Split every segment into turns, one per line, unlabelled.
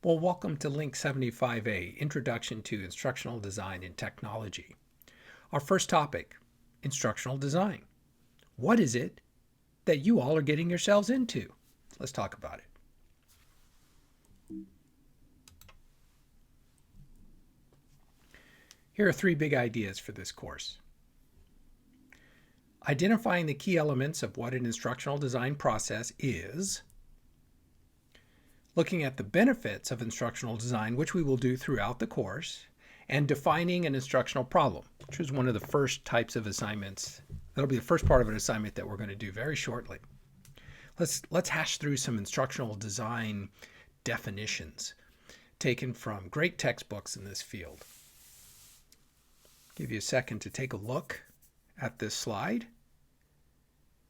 Well, welcome to Link 75A, Introduction to Instructional Design and Technology. Our first topic, instructional design. What is it that you all are getting yourselves into? Let's talk about it. Here are three big ideas for this course. Identifying the key elements of what an instructional design process is. Looking at the benefits of instructional design, which we will do throughout the course, and defining an instructional problem, which is one of the first types of assignments. That'll be the first part of an assignment that we're going to do very shortly. Let's hash through some instructional design definitions taken from great textbooks in this field. Give you a second to take a look at this slide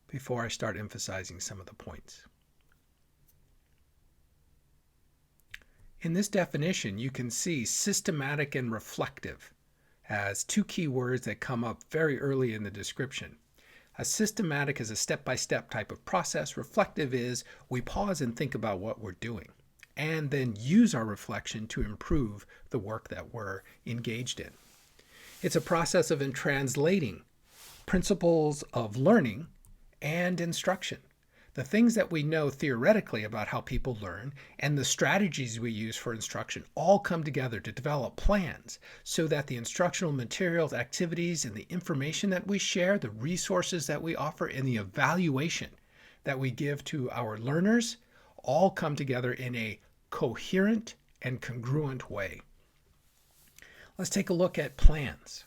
before I start emphasizing some of the points. In this definition, you can see systematic and reflective as two key words that come up very early in the description. A systematic is a step-by-step type of process. Reflective is we pause and think about what we're doing and then use our reflection to improve the work that we're engaged in. It's a process of translating principles of learning and instruction. The things that we know theoretically about how people learn and the strategies we use for instruction all come together to develop plans so that the instructional materials, activities, and the information that we share, the resources that we offer, and the evaluation that we give to our learners all come together in a coherent and congruent way. Let's take a look at plans.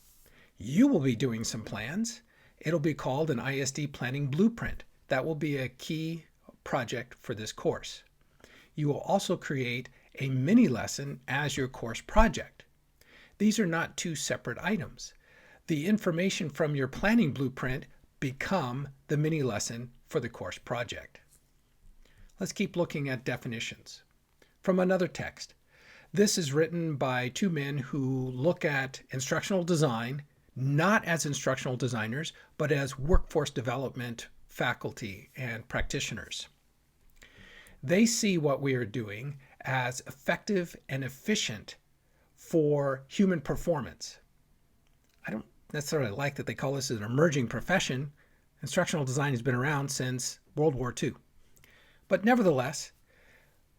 You will be doing some plans. It'll be called an ISD planning blueprint. That will be a key project for this course. You will also create a mini lesson as your course project. These are not two separate items. The information from your planning blueprint become the mini lesson for the course project. Let's keep looking at definitions. From another text. This is written by two men who look at instructional design not as instructional designers, but as workforce development faculty and practitioners. They see what we are doing as effective and efficient for human performance. I don't necessarily like that they call this an emerging profession. Instructional design has been around since World War II. But nevertheless,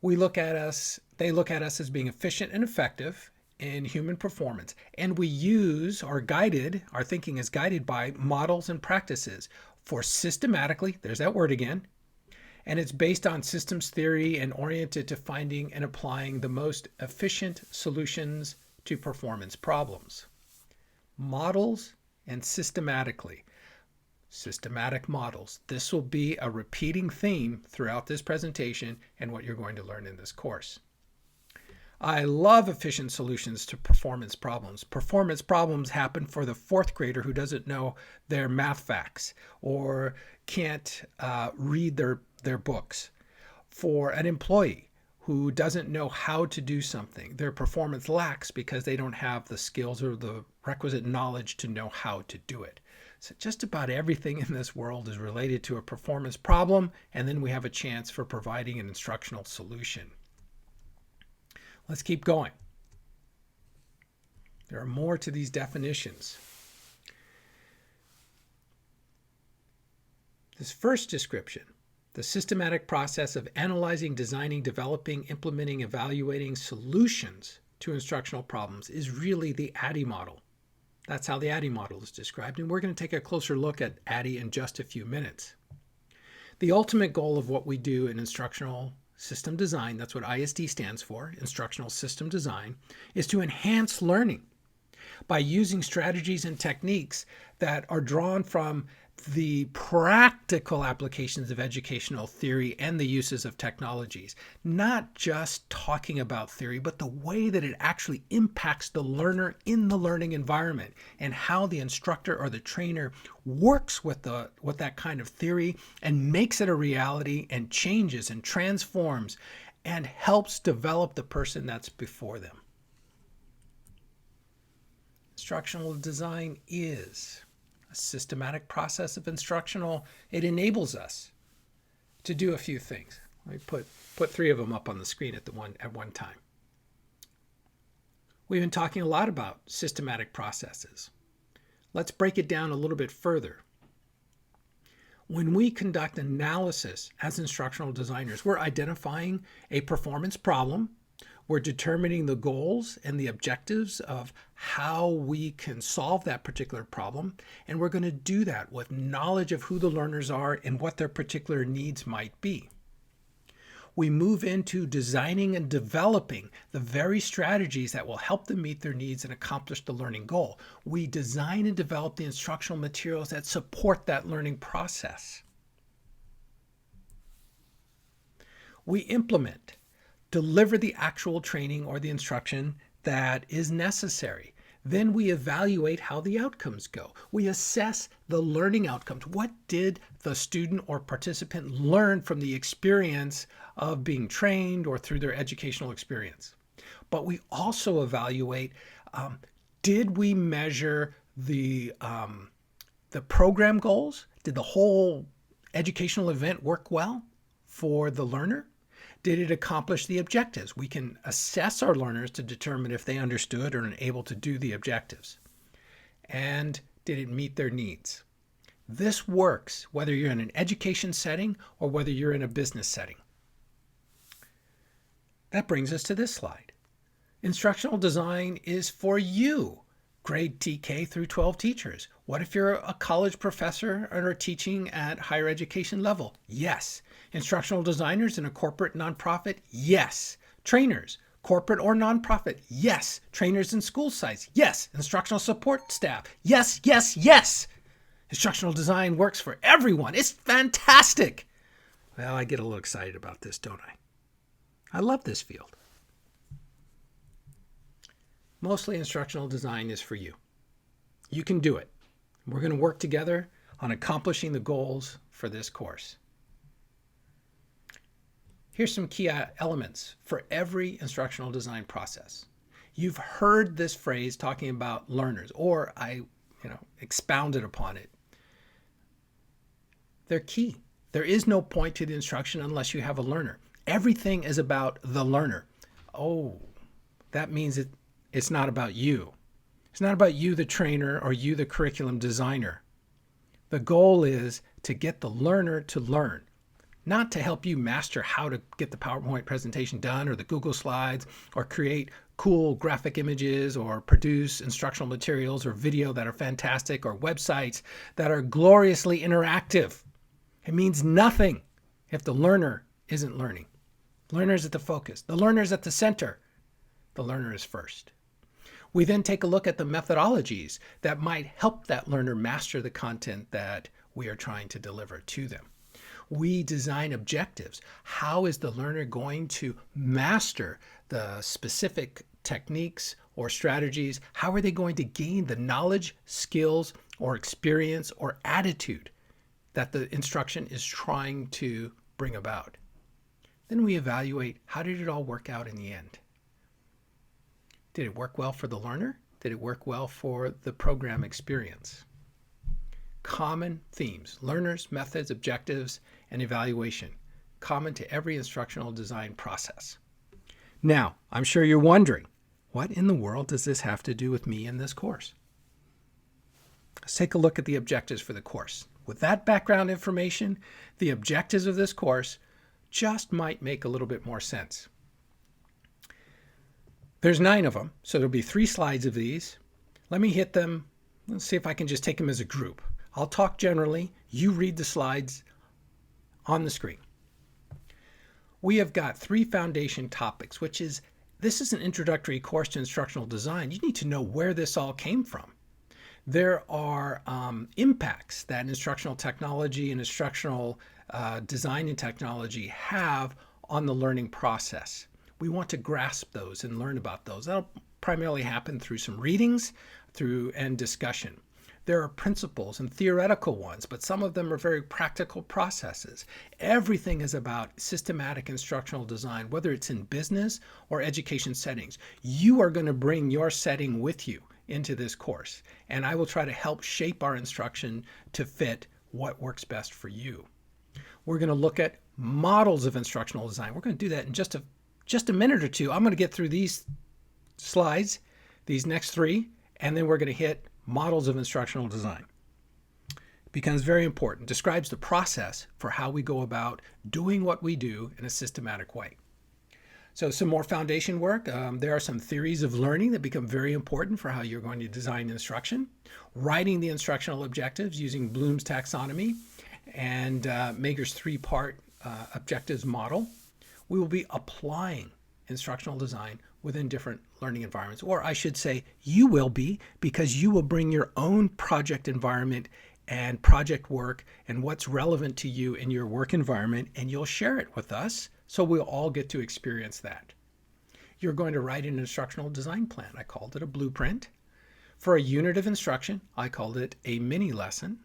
they look at us as being efficient and effective in human performance. And we use our thinking is guided by models and practices for systematically, there's that word again, and it's based on systems theory and oriented to finding and applying the most efficient solutions to performance problems. Models and systematically. Systematic models. This will be a repeating theme throughout this presentation and what you're going to learn in this course. I love efficient solutions to performance problems. Performance problems happen for the fourth grader who doesn't know their math facts or can't read their books. For an employee who doesn't know how to do something, their performance lacks because they don't have the skills or the requisite knowledge to know how to do it. So just about everything in this world is related to a performance problem, and then we have a chance for providing an instructional solution. Let's keep going. There are more to these definitions. This first description, the systematic process of analyzing, designing, developing, implementing, evaluating solutions to instructional problems, is really the ADDIE model. That's how the ADDIE model is described, and we're going to take a closer look at ADDIE in just a few minutes. The ultimate goal of what we do in instructional system design, that's what ISD stands for, instructional system design, is to enhance learning by using strategies and techniques that are drawn from the practical applications of educational theory and the uses of technologies. Not just talking about theory, but the way that it actually impacts the learner in the learning environment and how the instructor or the trainer works with that kind of theory and makes it a reality and changes and transforms and helps develop the person that's before them. Instructional design is a systematic process of instructional. It enables us to do a few things. Let me put three of them up on the screen at one time. We've been talking a lot about systematic processes. Let's break it down a little bit further. When we conduct analysis as instructional designers, we're identifying a performance problem. We're determining the goals and the objectives of how we can solve that particular problem. And we're going to do that with knowledge of who the learners are and what their particular needs might be. We move into designing and developing the very strategies that will help them meet their needs and accomplish the learning goal. We design and develop the instructional materials that support that learning process. We implement, deliver the actual training or the instruction that is necessary. Then we evaluate how the outcomes go. We assess the learning outcomes. What did the student or participant learn from the experience of being trained or through their educational experience? But we also evaluate, did we measure the program goals? Did the whole educational event work well for the learner? Did it accomplish the objectives? We can assess our learners to determine if they understood or are able to do the objectives. And did it meet their needs? This works whether you're in an education setting or whether you're in a business setting. That brings us to this slide. Instructional design is for you, grade TK through 12 teachers. What if you're a college professor or are teaching at higher education level? Yes. Instructional designers in a corporate nonprofit? Yes. Trainers, corporate or nonprofit? Yes. Trainers in school sites? Yes. Instructional support staff? Yes, yes, yes. Instructional design works for everyone. It's fantastic. Well, I get a little excited about this, don't I? I love this field. Mostly instructional design is for you. You can do it. We're going to work together on accomplishing the goals for this course. Here's some key elements for every instructional design process. You've heard this phrase talking about learners, or I expounded upon it. They're key. There is no point to the instruction unless you have a learner. Everything is about the learner. Oh, that means it's not about you. It's not about you, the trainer, or you, the curriculum designer. The goal is to get the learner to learn, not to help you master how to get the PowerPoint presentation done or the Google Slides or create cool graphic images or produce instructional materials or video that are fantastic or websites that are gloriously interactive. It means nothing if the learner isn't learning. Learner is at the focus. The learner is at the center. The learner is first. We then take a look at the methodologies that might help that learner master the content that we are trying to deliver to them. We design objectives. How is the learner going to master the specific techniques or strategies? How are they going to gain the knowledge, skills, or experience or attitude that the instruction is trying to bring about? Then we evaluate, how did it all work out in the end? Did it work well for the learner? Did it work well for the program experience? Common themes: learners, methods, objectives, and evaluation. Common to every instructional design process. Now, I'm sure you're wondering, what in the world does this have to do with me in this course? Let's take a look at the objectives for the course. With that background information, the objectives of this course just might make a little bit more sense. There's 9 of them, so there'll be 3 slides of these. Let me hit them. Let's see if I can just take them as a group. I'll talk generally. You read the slides on the screen. We have got 3 foundation topics, this is an introductory course to instructional design. You need to know where this all came from. There are impacts that instructional technology and instructional design and technology have on the learning process. We want to grasp those and learn about those. That'll primarily happen through some readings and discussion. There are principles and theoretical ones, but some of them are very practical processes. Everything is about systematic instructional design, whether it's in business or education settings. You are going to bring your setting with you into this course, and I will try to help shape our instruction to fit what works best for you. We're going to look at models of instructional design. We're going to do that in just a minute or two. I'm going to get through these slides, these next three, and then we're going to hit models of instructional design. It becomes very important. Describes the process for how we go about doing what we do in a systematic way. So some more foundation work. There are some theories of learning that become very important for how you're going to design instruction. Writing the instructional objectives using Bloom's taxonomy and Mager's three-part objectives model. We will be applying instructional design within different learning environments, or I should say you will be, because you will bring your own project environment and project work and what's relevant to you in your work environment, and you'll share it with us so we'll all get to experience that. You're going to write an instructional design plan. I called it a blueprint. For a unit of instruction, I called it a mini lesson.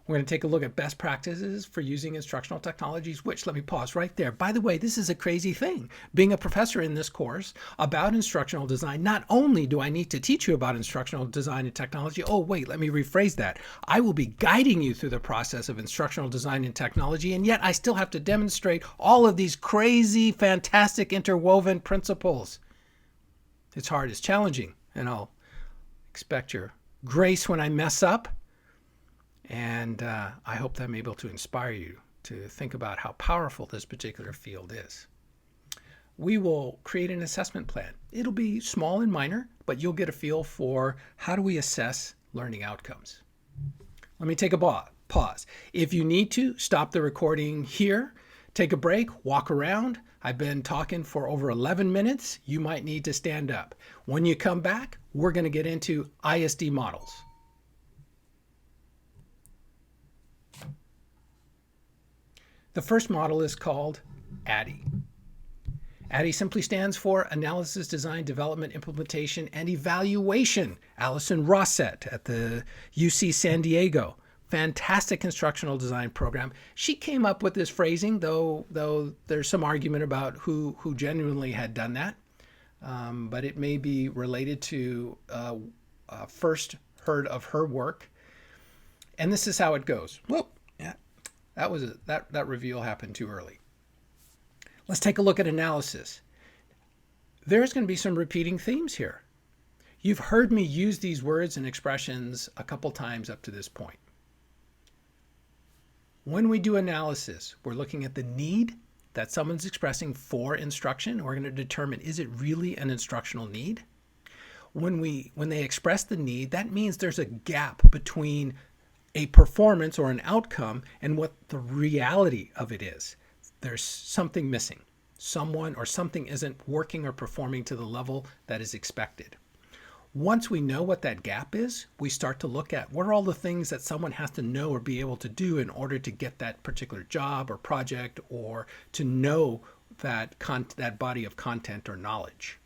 We're going to take a look at best practices for using instructional technologies, which, let me pause right there. By the way, this is a crazy thing. Being a professor in this course about instructional design, not only do I need to teach you about instructional design and technology, oh wait, let me rephrase that. I will be guiding you through the process of instructional design and technology, and yet I still have to demonstrate all of these crazy, fantastic interwoven principles. It's hard, it's challenging, and I'll expect your grace when I mess up. And I hope that I'm able to inspire you to think about how powerful this particular field is. We will create an assessment plan. It'll be small and minor, but you'll get a feel for how do we assess learning outcomes. Let me take a pause. If you need to, stop the recording here, take a break, walk around. I've been talking for over 11 minutes. You might need to stand up. When you come back, we're going to get into ISD models. The first model is called ADDIE. ADDIE simply stands for Analysis, Design, Development, Implementation, and Evaluation. Allison Rossett at the UC San Diego. Fantastic instructional design program. She came up with this phrasing, though there's some argument about who genuinely had done that. But it may be related to first heard of her work. And this is how it goes. Whoop. That reveal happened too early. Let's take a look at analysis. There's going to be some repeating themes here. You've heard me use these words and expressions a couple times up to this point. When we do analysis, we're looking at the need that someone's expressing for instruction. We're going to determine, is it really an instructional need? When they express the need, that means there's a gap between a performance or an outcome and what the reality of it is. There's something missing. Someone or something isn't working or performing to the level that is expected. Once we know what that gap is, we start to look at what are all the things that someone has to know or be able to do in order to get that particular job or project, or to know that body of content or knowledge.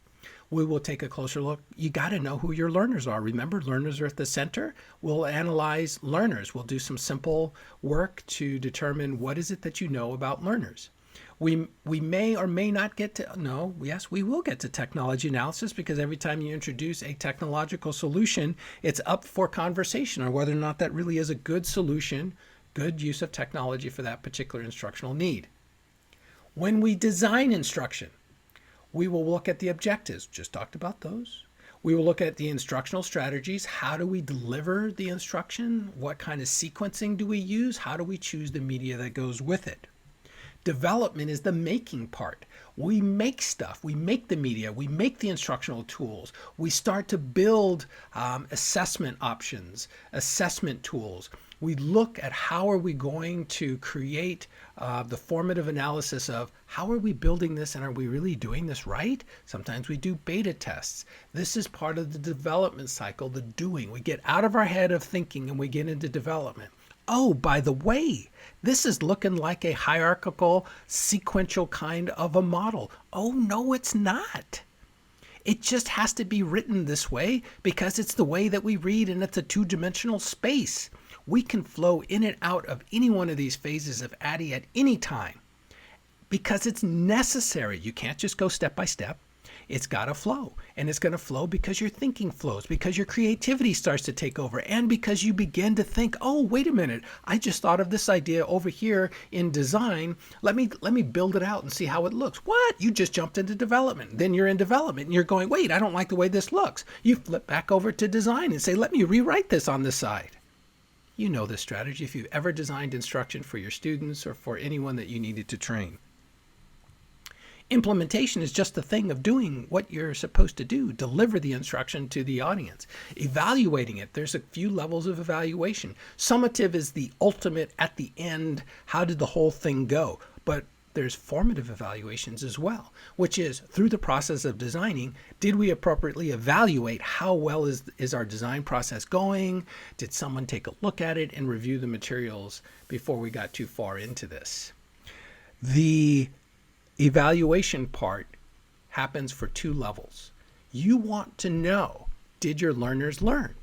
We will take a closer look. You got to know who your learners are. Remember, learners are at the center. We'll analyze learners. We'll do some simple work to determine what is it that you know about learners. We may or may not get to, no, yes, we will get to technology analysis, because every time you introduce a technological solution, it's up for conversation on whether or not that really is a good solution, good use of technology for that particular instructional need. When we design instruction, we will look at the objectives, just talked about those. We will look at the instructional strategies. How do we deliver the instruction? What kind of sequencing do we use? How do we choose the media that goes with it? Development is the making part. We make stuff. We make the media. We make the instructional tools. We start to build assessment options, assessment tools. We look at how are we going to create the formative analysis of how are we building this, and are we really doing this right? Sometimes we do beta tests. This is part of the development cycle, the doing. We get out of our head of thinking and we get into development. Oh, by the way, this is looking like a hierarchical, sequential kind of a model. Oh, no, it's not. It just has to be written this way because it's the way that we read, and it's a two-dimensional space. We can flow in and out of any one of these phases of ADDIE at any time because it's necessary. You can't just go step by step. It's got to flow. And it's going to flow because your thinking flows, because your creativity starts to take over, and because you begin to think, oh, wait a minute, I just thought of this idea over here in design. Let me build it out and see how it looks. What? You just jumped into development. Then you're in development and you're going, wait, I don't like the way this looks. You flip back over to design and say, let me rewrite this on this side. You know this strategy if you've ever designed instruction for your students or for anyone that you needed to train. Implementation is just the thing of doing what you're supposed to do, deliver the instruction to the audience. Evaluating it, there's a few levels of evaluation. Summative is the ultimate at the end, how did the whole thing go? But there's formative evaluations as well, which is through the process of designing, did we appropriately evaluate how well is our design process going? Did someone take a look at it and review the materials before we got too far into this? The evaluation part happens for two levels. You want to know, did your learners learn?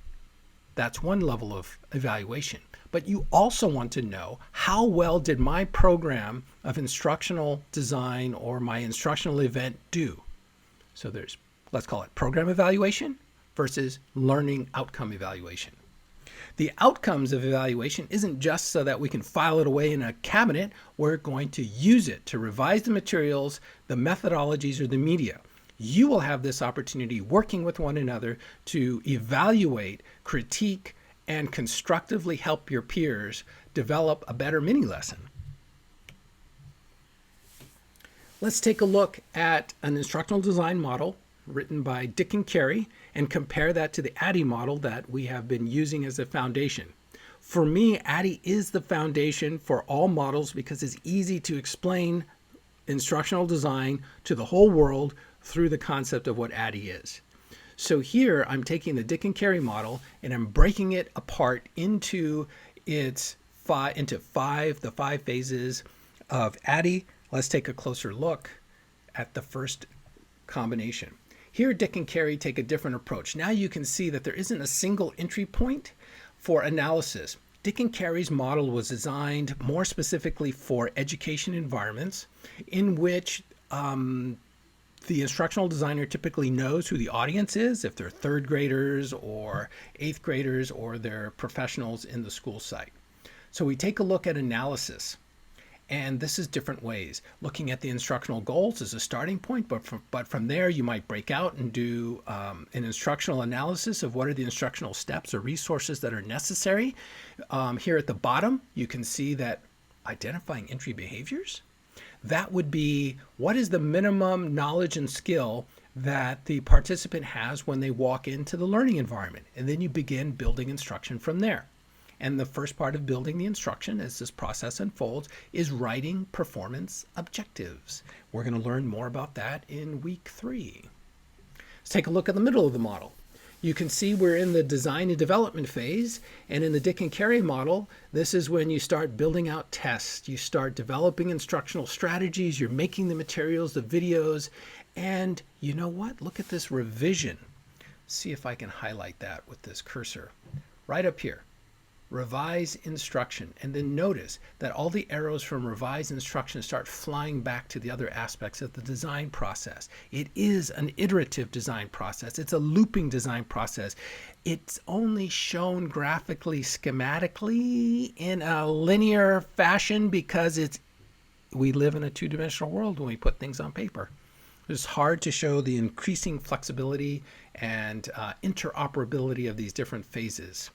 That's one level of evaluation. But you also want to know, how well did my program of instructional design or my instructional event do? So there's, let's call it program evaluation versus learning outcome evaluation. The outcomes of evaluation isn't just so that we can file it away in a cabinet. We're going to use it to revise the materials, the methodologies, or the media. You will have this opportunity working with one another to evaluate, critique, and constructively help your peers develop a better mini lesson. Let's take a look at an instructional design model written by Dick and Carey and compare that to the ADDIE model that we have been using as a foundation. For me, ADDIE is the foundation for all models because it's easy to explain instructional design to the whole world through the concept of what ADDIE is. So here I'm taking the Dick and Carey model and I'm breaking it apart into the five phases of ADDIE. Let's take a closer look at the first combination. Here, Dick and Carey take a different approach. Now you can see that there isn't a single entry point for analysis. Dick and Carey's model was designed more specifically for education environments in which the instructional designer typically knows who the audience is, if they're third graders or eighth graders or they're professionals in the school site. So we take a look at analysis. And this is different ways. Looking at the instructional goals is a starting point, but from there you might break out and do an instructional analysis of what are the instructional steps or resources that are necessary. Here at the bottom, you can see that identifying entry behaviors. That would be, what is the minimum knowledge and skill that the participant has when they walk into the learning environment? And then you begin building instruction from there. And the first part of building the instruction as this process unfolds is writing performance objectives. We're going to learn more about that in week 3. Let's take a look at the middle of the model. You can see we're in the design and development phase, and in the Dick and Carey model, this is when you start building out tests, you start developing instructional strategies, you're making the materials, the videos, and you know what? Look at this revision. See if I can highlight that with this cursor. Right up here. Revise instruction, and then notice that all the arrows from revise instruction start flying back to the other aspects of the design process. It is an iterative design process. It's a looping design process. It's only shown graphically, schematically in a linear fashion because we live in a two-dimensional world when we put things on paper. It's hard to show the increasing flexibility and interoperability of these different phases.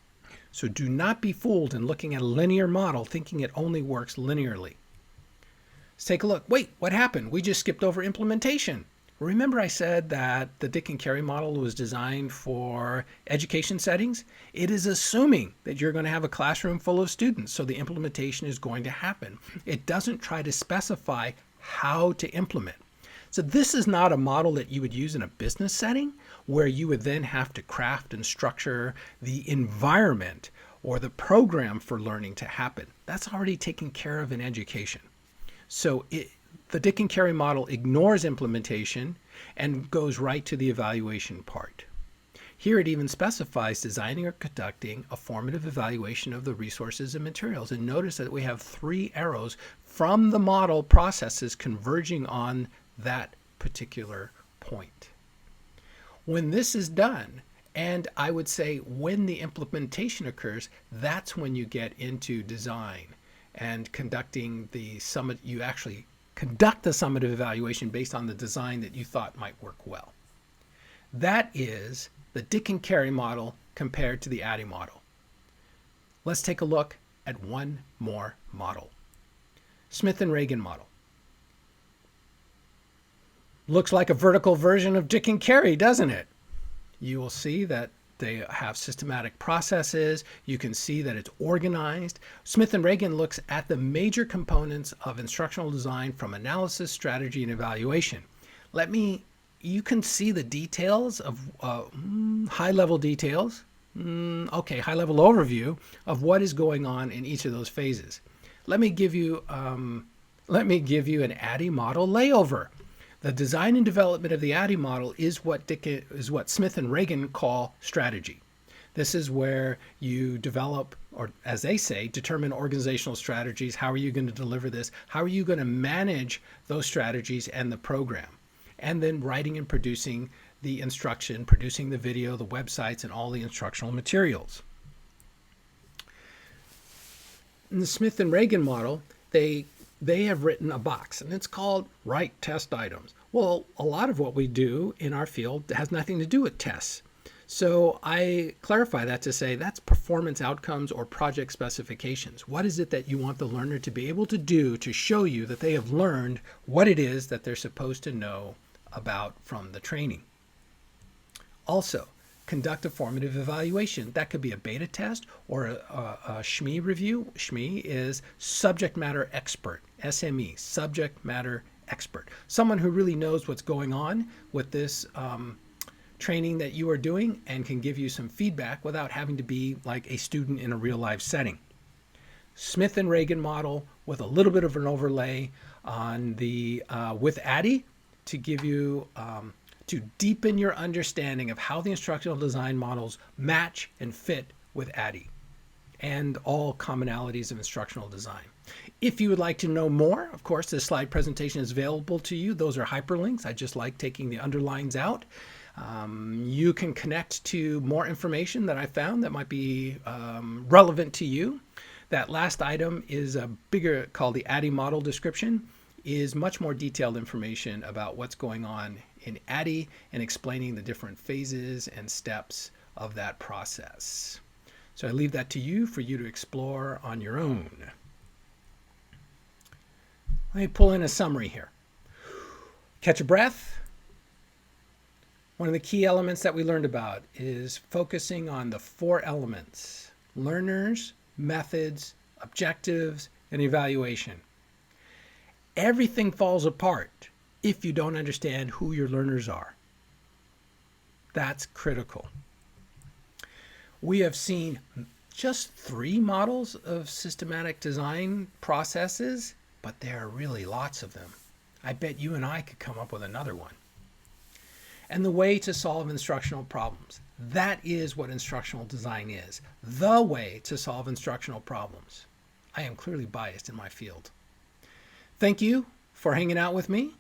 So do not be fooled in looking at a linear model thinking it only works linearly. Let's take a look. Wait, what happened? We just skipped over implementation. Remember I said that the Dick and Carey model was designed for education settings? It is assuming that you're going to have a classroom full of students, so the implementation is going to happen. It doesn't try to specify how to implement. So this is not a model that you would use in a business setting where you would then have to craft and structure the environment or the program for learning to happen. That's already taken care of in education. So the Dick and Carey model ignores implementation and goes right to the evaluation part. Here it even specifies designing or conducting a formative evaluation of the resources and materials. And notice that we have 3 arrows from the model processes converging on that particular point. When this is done, and I would say when the implementation occurs, that's when you get into design and conducting the summit. You actually conduct the summative evaluation based on the design that you thought might work well. That is the Dick and Carey model compared to the Addy model. Let's take a look at one more model. Smith and Reagan model. Looks like a vertical version of Dick and Carey, doesn't it? You will see that they have systematic processes. You can see that it's organized. Smith and Reagan looks at the major components of instructional design from analysis, strategy, and evaluation. You can see the details of high-level details. High-level overview of what is going on in each of those phases. Let me give you an Addy model layover. The design and development of the Addy model is what Smith and Reagan call strategy. This is where you develop, or as they say, determine organizational strategies. How are you going to deliver this? How are you going to manage those strategies and the program? And then writing and producing the instruction, producing the video, the websites, and all the instructional materials. In the Smith and Reagan model, they have written a box, and it's called Write Test Items. Well, a lot of what we do in our field has nothing to do with tests. So I clarify that to say that's performance outcomes or project specifications. What is it that you want the learner to be able to do to show you that they have learned what it is that they're supposed to know about from the training? Also, conduct a formative evaluation. That could be a beta test or a SME review. SME is subject matter expert, SME, subject matter expert. Someone who really knows what's going on with this training that you are doing and can give you some feedback without having to be like a student in a real life setting. Smith and Reagan model with a little bit of an overlay on the with Addy to give you to deepen your understanding of how the instructional design models match and fit with Addy and all commonalities of instructional design. If you would like to know more, of course, this slide presentation is available to you. Those are hyperlinks. I just like taking the underlines out. You can connect to more information that I found that might be relevant to you. That last item is a bigger, called the Addy model description, is much more detailed information about what's going on in Addy and explaining the different phases and steps of that process. So I leave that to you for you to explore on your own. Let me pull in a summary here. Catch a breath. One of the key elements that we learned about is focusing on the 4 elements: learners, methods, objectives, and evaluation. Everything falls apart if you don't understand who your learners are. That's critical. We have seen just 3 models of systematic design processes, but there are really lots of them. I bet you and I could come up with another one. And the way to solve instructional problems. That is what instructional design is. The way to solve instructional problems. I am clearly biased in my field. Thank you for hanging out with me.